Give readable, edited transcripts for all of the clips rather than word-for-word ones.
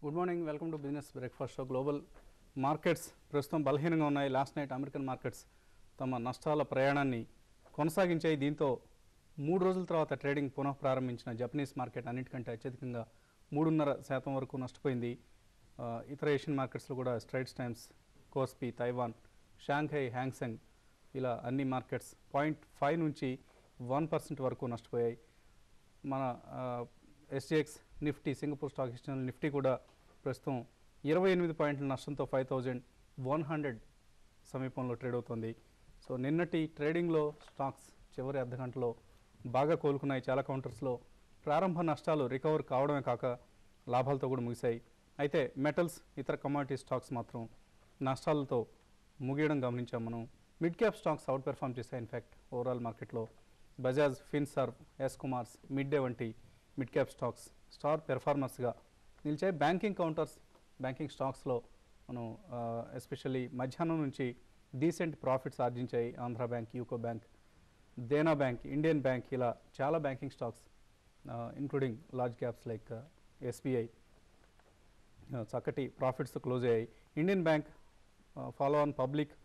Good morning, welcome to business breakfast show. Global markets ప్రస్తుతం బలహీనంగా ఉన్నాయి. లాస్ట్ నైట్ అమెరికన్ మార్కెట్స్ తమ నష్టాల ప్రయాణాన్ని కొనసాగించాయి. దీంతో 3 రోజుల తర్వాత ట్రేడింగ్ పునః ప్రారంభించిన జపనీస్ మార్కెట్ అన్నిటికంటే అత్యధికంగా 3.5% వరకు నష్టపోయింది. ఇతర ఏషియన్ మార్కెట్స్లో కూడా Strides times, KOSPI, Taiwan, Shanghai, Hang Seng ఇలా అన్ని మార్కెట్స్ 0.5 నుంచి 1% వరకు నష్టపోయాయి. మన SGX Nifty, Singapore stock exchange Nifty కూడా ప్రస్తుతం 28 పాయింట్ల నష్టంతో 5100 సమీపంలో ట్రేడ్ అవుతుంది. సో నిన్నటి ట్రేడింగ్లో స్టాక్స్ చివరి అర్ధగంటలో బాగా కోలుకున్నాయి. చాలా కౌంటర్స్లో ప్రారంభ నష్టాలు రికవర్ కావడమే కాక లాభాలతో కూడా ముగిశాయి. అయితే మెటల్స్, ఇతర కమాడిటీ స్టాక్స్ మాత్రం నష్టాలతో ముగియడం గమనించాం మనం. Mid cap stocks outperform చేశాయి. ఇన్ఫ్యాక్ట్ ఓవరాల్ మార్కెట్లో బజాజ్ ఫిన్సర్వ్, ఎస్ కుమార్స్, మిడ్ డే వంటి మిడ్ క్యాప్ స్టాక్స్ స్టార్ పెర్ఫార్మర్స్గా నిలిచాయి. బ్యాంకింగ్ కౌంటర్స్, బ్యాంకింగ్ స్టాక్స్లో మనం ఎస్పెషల్లీ మధ్యాహ్నం నుంచి డీసెంట్ ప్రాఫిట్స్ ఆర్జించాయి. Andhra Bank, UCO Bank, Dena Bank, Indian Bank ఇలా చాలా banking stocks including large caps like SBI చక్కటి ప్రాఫిట్స్ క్లోజ్ అయ్యాయి. Indian Bank follow on public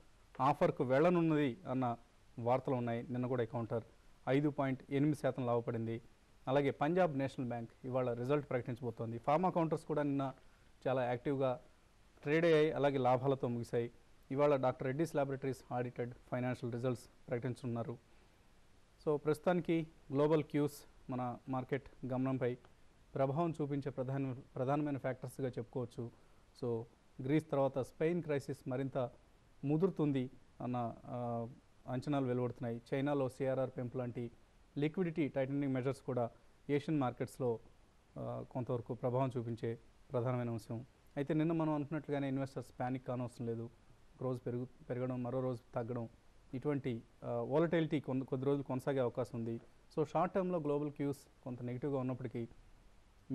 ఆఫర్కు వెళ్ళనున్నది అన్న వార్తలు ఉన్నాయి. నిన్న కూడా ఈ కౌంటర్ 5.8% లాభపడింది. అలాగే పంజాబ్ నేషనల్ బ్యాంక్ ఇవాళ రిజల్ట్ ప్రకటించబోతోంది. ఫార్మా కౌంటర్స్ కూడా నిన్న చాలా యాక్టివ్గా ట్రేడ్ అయ్యాయి, అలాగే లాభాలతో ముగిశాయి. ఇవాళ doctor Reddy's laboratories audited financial results ప్రకటించనున్నారు. సో ప్రస్తుతానికి గ్లోబల్ క్యూస్ మన మార్కెట్ గమనంపై ప్రభావం చూపించే ప్రధానమైన ఫ్యాక్టర్స్గా చెప్పుకోవచ్చు. సో గ్రీస్ తర్వాత స్పెయిన్ క్రైసిస్ మరింత ముదురుతుంది అన్న అంచనాలు వెలువడుతున్నాయి. చైనాలో సిఆర్ఆర్ పెంపు లాంటి లిక్విడిటీ టైటనింగ్ మెజర్స్ కూడా ఏషియన్ మార్కెట్స్లో కొంతవరకు ప్రభావం చూపించే ప్రధానమైన అంశం. అయితే నిన్న మనం అనుకున్నట్లుగానే ఇన్వెస్టర్స్ ప్యానిక్ కానవసరం లేదు. ఒక రోజు పెరగడం, మరో రోజు తగ్గడం, ఇటువంటి వాలటిలిటీ కొద్ది రోజులు కొనసాగే అవకాశం ఉంది. సో షార్ట్ టర్మ్లో గ్లోబల్ క్యూస్ కొంత నెగిటివ్గా ఉన్నప్పటికీ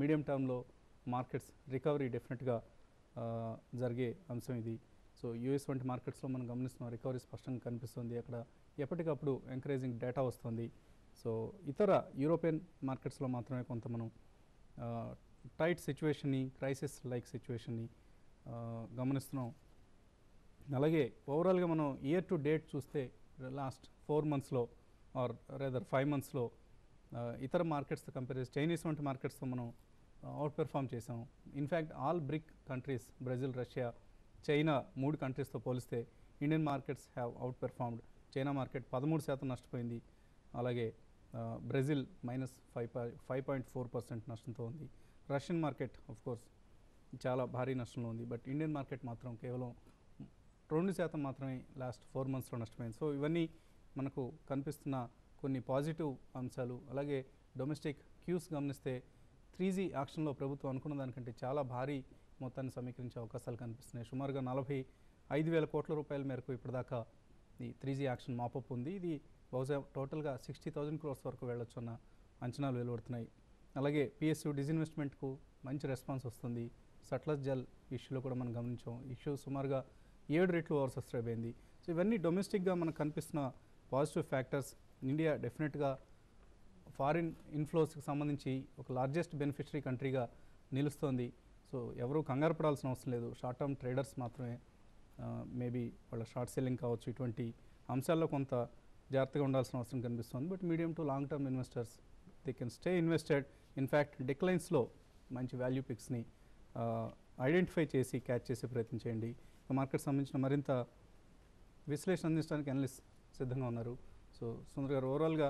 మీడియం టర్మ్లో మార్కెట్స్ రికవరీ డెఫినెట్గా జరిగే అంశం ఇది. సో యూఎస్ వంటి మార్కెట్స్లో మనం గమనిస్తున్న రికవరీ స్పష్టంగా కనిపిస్తుంది. అక్కడ ఎప్పటికప్పుడు ఎంకరేజింగ్ డేటా వస్తుంది. సో ఇతర యూరోపియన్ మార్కెట్స్లో మాత్రమే కొంత మనం టైట్ సిచ్యువేషన్ని, క్రైసిస్ లైక్ సిచ్యువేషన్ని గమనిస్తున్నాం. అలాగే ఓవరాల్గా మనం ఇయర్ టు డేట్ చూస్తే లాస్ట్ 4 monthsలో ఆర్ రేదర్ 5 monthsలో ఇతర మార్కెట్స్తో కంపేర్ చేసి చైనీస్ వంటి మార్కెట్స్తో మనం అవుట్ పెర్ఫామ్ చేసాం. In fact all brick countries, Brazil, Russia, China 3 కంట్రీస్తో పోలిస్తే Indian markets have out performed. China market 13% నష్టపోయింది. అలాగే బ్రెజిల్ -5.4% నష్టంతో ఉంది. రష్యన్ మార్కెట్ ఆఫ్ కోర్స్ చాలా భారీ నష్టంలో ఉంది. బట్ ఇండియన్ మార్కెట్ మాత్రం కేవలం 2% మాత్రమే లాస్ట్ 4 monthsలో నష్టపోయింది. సో ఇవన్నీ మనకు కనిపిస్తున్న కొన్ని పాజిటివ్ అంశాలు. అలాగే డొమెస్టిక్ క్యూస్ గమనిస్తే 3G యాక్షన్లో ప్రభుత్వం అనుకున్న దానికంటే చాలా భారీ మొత్తాన్ని సమీకరించే అవకాశాలు కనిపిస్తున్నాయి. సుమారుగా 45,000 కోట్ల రూపాయల మేరకు ఇప్పటిదాకా ఈ 3G యాక్షన్ మాపప్ ఉంది. ఇది బహుశా టోటల్గా 60,000 crores వరకు వెళ్ళొచ్చు అన్న అంచనాలు వెలువడుతున్నాయి. అలాగే పిఎస్యు డిజిన్వెస్ట్మెంట్కు మంచి రెస్పాన్స్ వస్తుంది. సట్లస్ జల్ ఇష్యూలో కూడా మనం గమనించాం. ఇష్యూ సుమారుగా 7 రెట్లు ఓవర్ సబ్స్క్రైబ్ అయింది. సో ఇవన్నీ డొమెస్టిక్గా మనకు కనిపిస్తున్న పాజిటివ్ ఫ్యాక్టర్స్. ఇండియా డెఫినెట్గా ఫారిన్ ఇన్ఫ్లోస్కి సంబంధించి ఒక లార్జెస్ట్ బెనిఫిషరీ కంట్రీగా నిలుస్తోంది. సో ఎవరు కంగారు పడాల్సిన అవసరం లేదు. షార్ట్ టర్మ్ ట్రేడర్స్ మాత్రమే మేబీ వాళ్ళ షార్ట్ సెల్లింగ్ కావచ్చు, ఇటువంటి అంశాల్లో కొంత జాగ్రత్తగా ఉండాల్సిన అవసరం కనిపిస్తుంది. But medium to long term investors they can stay invested. In fact డిక్లైన్స్లో మంచి వాల్యూ పిక్స్ని ఐడెంటిఫై చేసి క్యాచ్ చేసే ప్రయత్నం చేయండి. మార్కెట్ సంబంధించిన మరింత విశ్లేషణ అందించడానికి అనలిస్ట్ సిద్ధంగా ఉన్నారు. సో సుందర్ గారు, ఓవరాల్గా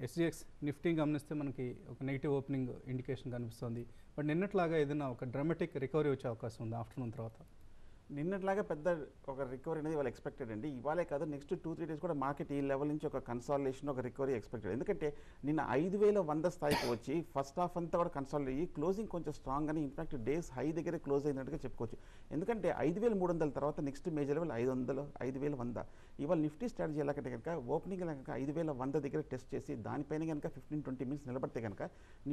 ఎస్జిఎక్స్ నిఫ్టీ గమనిస్తే మనకి ఒక నెగిటివ్ ఓపెనింగ్ ఇండికేషన్ కనిపిస్తుంది. బట్ నిన్నట్లాగా ఏదైనా ఒక డ్రామాటిక్ రికవరీ వచ్చే అవకాశం ఉంది ఆఫ్టర్నూన్ తర్వాత? నిన్నట్లాగా పెద్ద ఒక రికవరీ అనేది వాళ్ళు ఎక్స్పెక్టెడ్ అండి. ఇవాళే కాదు, నెక్స్ట్ 2-3 days కూడా మార్కెట్ ఈ లెవెల్ నుంచి ఒక కన్సాలిడేషన్, ఒక రికవరీ ఎక్స్పెక్టెడ్. ఎందుకంటే నిన్న 5,100 స్థాయికి వచ్చి ఫస్ట్ హాఫ్ అంతా కూడా కన్సాలిడేట్ అయ్యి క్లోజింగ్ కొంచెం స్ట్రాంగ్ అని, ఇన్ఫాక్ట్ డేస్ హై దగ్గరే క్లోజ్ అయినట్టుగా చెప్పుకోవచ్చు. ఎందుకంటే 5,300 తర్వాత నెక్స్ట్ మేజర్ లెవెల్ 500, 5,100. ఇవాళ నిఫ్టీ స్ట్రాటజీ ఎలాగంటే కనుక ఓపెనింగ్ కనుక 5,100 దగ్గర టెస్ట్ చేసి దానిపైన కనుక 15-20 minutes నిలబడితే కనుక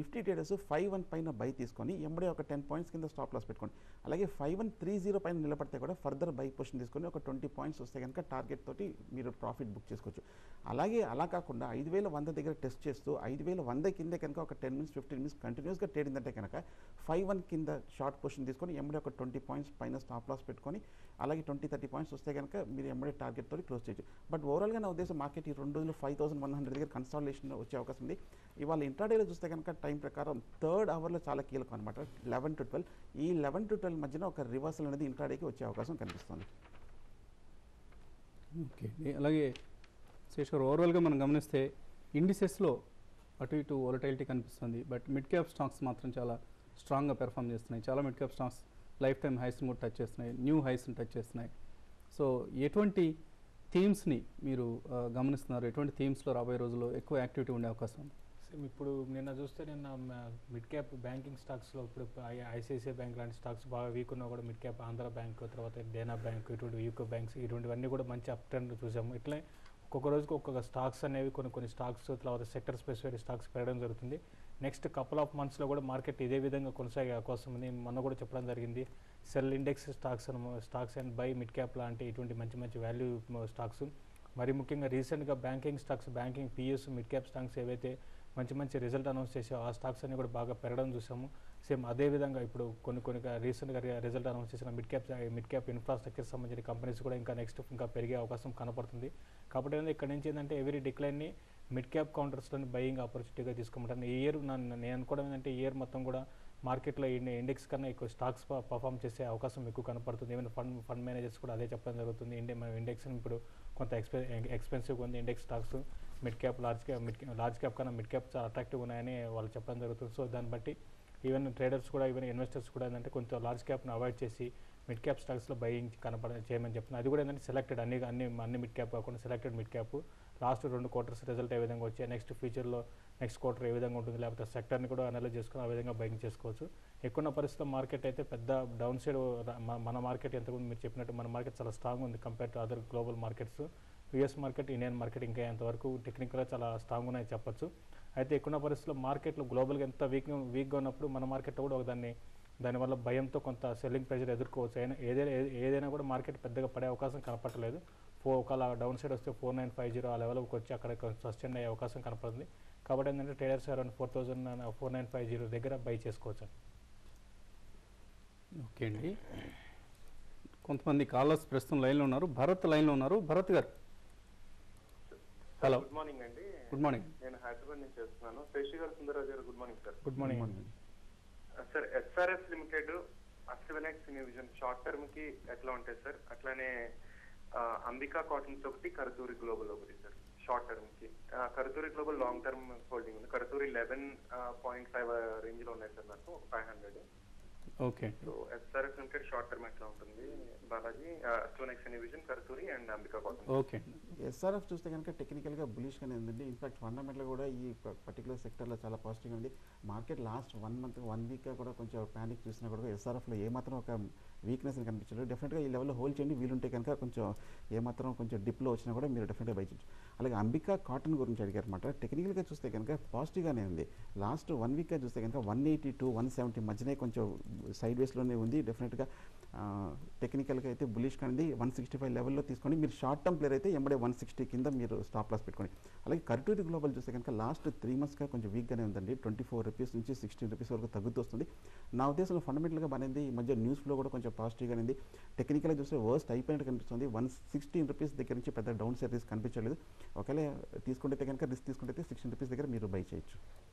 నిఫ్టీ ట్రేడర్స్ 5,1 పైన బై తీసుకొని ఎంబడే ఒక 10 points కింద స్టాప్ లాస్ పెట్టుకోండి. అలాగే 5,130 పైన నిలబడితే పడితే కూడా ఫర్దర్ బై పొజిషన్ తీసుకొని ఒక 20 పాయింట్స్ వస్తే కనుక టార్గెట్ తోటి మీరు ప్రాఫిట్ బుక్ చేసుకోవచ్చు. అలాగే అలా కాకుండా 5,100 దగ్గర టెస్ట్ చేస్తూ 5,100 కింద కనుక ఒక 10 మినిట్స్ 15 మినిట్స్ కంటిన్యూస్గా ట్రేడ్ అయిందంటే కనుక 5-1 కింద షార్ట్ పొజిషన్ తీసుకొని ఎమ్మడే ఒక 20 పాయింట్స్ పైన స్టాప్ లాస్ పెట్టుకొని అలాగే 20-30 పాయింట్స్ వస్తే కనుక మీరు ఎమ్మడే టార్గెట్ తోటి క్లోజ్ చేయొచ్చు. బట్ ఓవరాల్గా నా ఉద్దేశం మార్కెట్ ఈ 2 రోజులు 5,100 దగ్గర కన్సాలిడేషన్ వచ్చే అవకాశం ఉంది. ఇవాళ ఇంట్రాడేలో చూస్తే కనుక టైం ప్రకారం థర్డ్ అవర్లో చాలా కీలకం అనమాట. 11 to 12 ఈ 11 to 12 మధ్యన ఒక రివర్సల్ అనేది ఇంట్రాడేకి వచ్చే అవకాశం కనిపిస్తుంది. ఓకే, అలాగే శేషర్ ఓవరాల్గా మనం గమనిస్తే ఇండిసెస్లో అటు ఇటు వోలటైలిటీ కనిపిస్తుంది. బట్ మిడ్ క్యాప్ స్టాక్స్ మాత్రం చాలా స్ట్రాంగ్గా పెర్ఫామ్ చేస్తున్నాయి. చాలా mid cap stocks lifetime హైస్ని కూడా టచ్ చేస్తున్నాయి, న్యూ హైస్ని టచ్ చేస్తున్నాయి. సో ఎటువంటి థీమ్స్ని మీరు గమనిస్తున్నారు? ఎటువంటి థీమ్స్లో రాబోయే రోజుల్లో ఎక్కువ యాక్టివిటీ ఉండే అవకాశం ఉంది? ఇప్పుడు నిన్న చూస్తే నిన్న మిడ్ క్యాప్ బ్యాంకింగ్ స్టాక్స్లో ఇప్పుడు ఐసిఐసిఐ బ్యాంక్ లాంటి స్టాక్స్ బాగా వీక్ ఉన్నా కూడా మిడ్ క్యాప్ ఆంధ్ర బ్యాంక్, తర్వాత దేనా బ్యాంక్, ఇటువంటి యూకో బ్యాంక్స్ ఇటువంటివన్నీ కూడా మంచి అప్ ట్రెండ్ చూసాము. ఇట్లా ఒక్కొక్క రోజుకి ఒక్కొక్క స్టాక్స్ అనేవి కొన్ని స్టాక్స్ తర్వాత సెక్టర్ స్పెసిఫైడ్ స్టాక్స్ పెరగడం జరుగుతుంది. నెక్స్ట్ కపుల్ ఆఫ్ మంత్స్లో కూడా మార్కెట్ ఇదే విధంగా కొనసాగే అవకాశం ఉంది. మొన్న కూడా చెప్పడం జరిగింది, cell index stocks and by mid cap లాంటి ఇటువంటి మంచి వాల్యూ స్టాక్స్, మరి ముఖ్యంగా రీసెంట్గా banking stocks, banking PS mid cap stocks ఏవైతే మంచి రిజల్ట్ అనౌన్స్ చేసే ఆ స్టాక్స్ అన్ని కూడా బాగా పెరగడం చూసాము. సేమ్ అదేవిధంగా ఇప్పుడు కొన్ని రీసెంట్గా రిజల్ట్ అనౌన్స్ చేసిన మిడ్ క్యాప్ ఇన్ఫ్రాస్ట్రక్చర్ సంబంధించిన కంపెనీస్ కూడా ఇంకా పెరిగే అవకాశం కనపడుతుంది. కాబట్టి ఇక్కడ నుంచి ఏంటంటే ఎవరీ డిక్లైన్ని మిడ్ క్యాప్ కౌంటర్స్లోని బయింగ్ ఆపర్చునిటీగా తీసుకోమంటాను. ఈ ఇయర్ నేను అనుకోవడం ఏంటంటే ఈ ఇయర్ మొత్తం కూడా మార్కెట్లో ఇండెక్స్ కన్నా ఎక్కువ స్టాక్స్ పర్ఫామ్ చేసే అవకాశం ఎక్కువ కనపడుతుంది. ఈవెన్ ఫండ్ మేనేజర్స్ కూడా అదే చెప్పడం జరుగుతుంది. ఇండెక్స్ ఇప్పుడు కొంత ఎక్స్పెన్సివ్గా ఉంది. Index stocks mid cap large cap కన్నా మిడ్ క్యాప్ చాలా అట్రాక్టివ్ ఉన్నాయని వాళ్ళు చెప్పడం జరుగుతుంది. సో దాన్ని బట్టి ఈవెన్ ట్రేడర్స్ కూడా ఈవెన్ ఇన్వెస్టర్స్ కూడా ఏంటంటే కొంచెం లార్జ్ క్యాప్ను అవాయిడ్ చేసి మిడ్ క్యాప్ స్టాక్స్లో బయింగ్ చేయమని చెప్తున్నారు. అది కూడా ఏంటంటే సెలెక్టెడ్ అన్ని మిడ్ క్యాప్ కాకుండా selected mid cap last 2 quarters result ఏ విధంగా వచ్చాయి, నెక్స్ట్ ఫ్యూచర్లో నెక్స్ట్ క్వార్టర్ ఏ విధంగా ఉంటుంది, లేకపోతే సెక్టర్ని కూడా అనలైజ్ చేసుకుని ఆ విధంగా బయింగ్ చేసుకోవచ్చు. ఎక్కువ పరిస్థితుల్లో మార్కెట్ అయితే పెద్ద డౌన్ సైడ్ మన మార్కెట్ ఎంతకుముందు మీరు చెప్పినట్టు మన మార్కెట్ చాలా స్ట్రాంగ్ ఉంది compare to other global markets. US market, Indian market ఇంకా ఎంతవరకు టెక్నికల్గా చాలా స్ట్రాంగ్ ఉన్నాయని చెప్పొచ్చు. అయితే ఎక్కువ పరిస్థితుల్లో మార్కెట్లో గ్లోబల్గా ఎంత వీక్గా ఉన్నప్పుడు మన మార్కెట్లో కూడా దానివల్ల భయంతో కొంత సెల్లింగ్ ప్రెషర్ ఎదుర్కోవచ్చు. ఏదైనా కూడా మార్కెట్ పెద్దగా పడే అవకాశం కనపడలేదు. ఒకవేళ డౌన్ సైడ్ వస్తే 4950 ఆ లెవెల్కి వచ్చి అక్కడ సస్టైన్ అయ్యే అవకాశం కనపడుతుంది. కాబట్టి ఏంటంటే ట్రేడర్స్ అరౌండ్ 4950 దగ్గర బై చేసుకోవచ్చు. ఓకే అండి, కొంతమంది కాలర్స్ ప్రస్తుతం లైన్లో ఉన్నారు. భరత్ లైన్లో ఉన్నారు. Bharat garu, hello. Good morning అండి. Good morning. నేను హైదరాబాద్ నుంచి చేస్తున్నాను. Sashi garu, Sundararaju garu, good morning sir. Good morning sir, SRF limited, అస్ట్రవెనెక్స్ విజన్ షార్ట్ టర్మ్ కి ఎట్లా ఉంటాయి సార్? అట్లానే అంబికా కాటన్స్ ఒకటి, కరతూరి గ్లోబల్ ఒకటి సార్ షార్ట్ టర్మ్ కి. Karuturi global long term holding ఉంది. కరతూరి 11.5 రేంజ్ లో ఉన్నాయి సార్ నాకు 500. Okay, so SRF limited short term ఎట్లా ఉంటుంది బాలాజీ? అస్ట్రోనెక్స్ vision, కరతూరి and Ambika cotton. Okay. SRF చూస్తే కనుక టెక్నికల్గా బులిష్గానే ఉందండి. ఇన్ఫాక్ట్ ఫండమెంటల్ కూడా ఈ పర్టికులర్ సెక్టర్లో చాలా పాజిటివ్గా ఉంది. మార్కెట్ లాస్ట్ 1 వీక్గా కూడా కొంచెం ప్యానిక్ చూసినా కూడా ఎస్ఆర్ఎఫ్లో ఏమాత్రం ఒక వీక్నెస్ అని కనిపించలేదు. డెఫినెట్గా ఈ లెవెల్లో హోల్డ్ చేయండి. వీలుంటే కనుక ఏమాత్రం కొంచెం డిప్లో వచ్చినా కూడా మీరు డెఫినెట్గా బై చేయొచ్చు. అలాగే అంబికా కాటన్ గురించి అడిగారు అనమాట. టెక్నికల్గా చూస్తే కనుక పాజిటివ్గానే ఉంది. లాస్ట్ 1 వీక్గా చూస్తే కనుక 180 to 170 మధ్యనే కొంచెం సైడ్ వేస్లోనే ఉంది. డెఫినెట్గా టెక్నికల్గా అయితే బులిష్గా ఉంది. 165 లెవెల్లో తీసుకొని మీరు షార్ట్ టర్మ్ ప్లేయర్ అయితే ఎంబడే 160 కింద మీరు స్టాప్ లాస్ పెట్టుకోండి. అలాగే కరటూరి గ్లోబల్ చూస్తే కనుక లాస్ట్ 3 monthsగా కొంచెం వీక్గానే ఉందండి. 24 రూపీస్ నుంచి 16 రూపీస్ వరకు తగ్గుతూ వస్తుంది. నా ఉద్దేశంలో ఫండమెంటల్గా బాగానే ఈ మధ్య న్యూస్ ఫ్లో కూడా కొంచెం పాజిటివ్గానే ఉంది. టెక్నికల్గా చూస్తే వర్స్ట్ అయిపోయినట్టు కనిపిస్తుంది. 116 రూపీస్ దగ్గర నుంచి పెద్ద డౌన్ సైడ్ రిస్క్ కనిపించలేదు. ఒకవేళ తీసుకుంటే కనుక రిస్క్ తీసుకుంటే 16 రూపీస్ దగ్గర మీరు బై చేయొచ్చు.